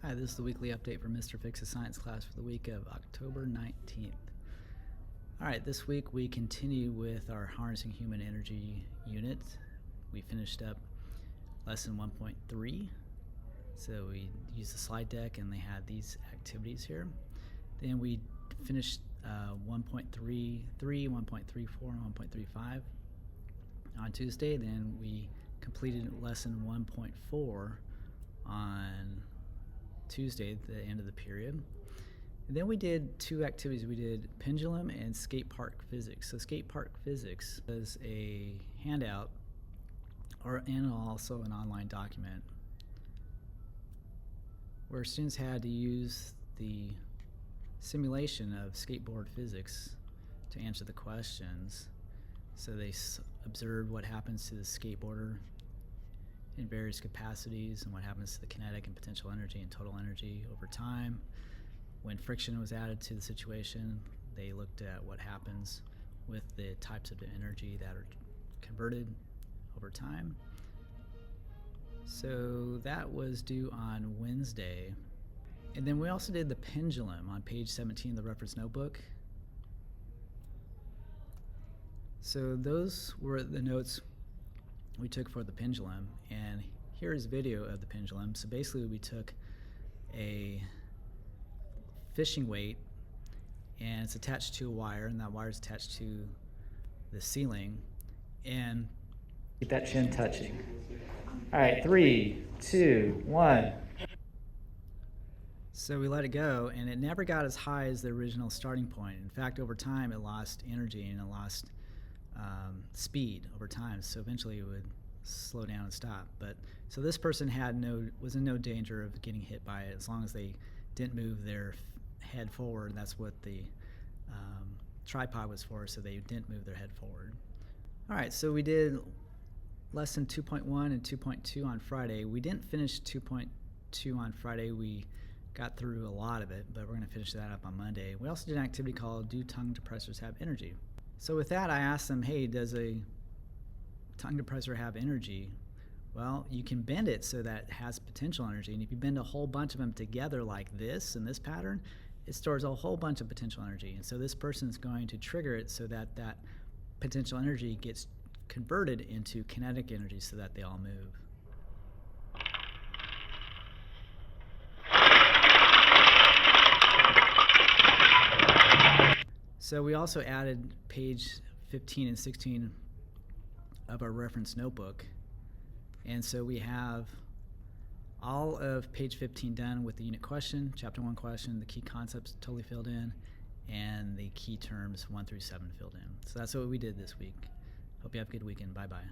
Hi, this is the weekly update for Mr. Fix's science class for the week of October 19th. Alright, this week we continue with our Harnessing Human Energy unit. We finished up lesson 1.3. So we used the slide deck and they had these activities here. Then we finished 1.33, 1.34, and 1.35 on Tuesday. Then we completed lesson 1.4 on Tuesday at the end of the period. And then we did two activities. We did pendulum and skate park physics. So skate park physics is a handout and also an online document where students had to use the simulation of skateboard physics to answer the questions. So they observed what happens to the skateboarder in various capacities and what happens to the kinetic and potential energy and total energy over time. When friction was added to the situation, they looked at what happens with the types of energy that are converted over time. So that was due on Wednesday. And then we also did the pendulum on page 17 of the reference notebook. So those were the notes we took for the pendulum, and here's video of the pendulum. So basically we took a fishing weight and it's attached to a wire, and that wire is attached to the ceiling, and get that chin touching. All right, 3, 2, 1. So we let it go, and it never got as high as the original starting point. In fact, over time it lost energy and it lost speed over time, so eventually it would slow down and stop. But so this person was in no danger of getting hit by it as long as they didn't move their head forward. That's what the tripod was for, so they didn't move their head forward. All right, so we did lesson 2.1 and 2.2 on Friday. We didn't finish 2.2 on Friday. We got through a lot of it, but we're going to finish that up on Monday. We also did an activity called Do Tongue Depressors Have Energy? So with that, I asked them, hey, does a tongue depressor have energy? Well, you can bend it so that it has potential energy, and if you bend a whole bunch of them together like this in this pattern, it stores a whole bunch of potential energy. And so this person is going to trigger it so that that potential energy gets converted into kinetic energy so that they all move. So we also added page 15 and 16 of our reference notebook. And so we have all of page 15 done with the unit question, chapter 1 question, the key concepts totally filled in, and the key terms 1 through 7 filled in. So that's what we did this week. Hope you have a good weekend. Bye-bye.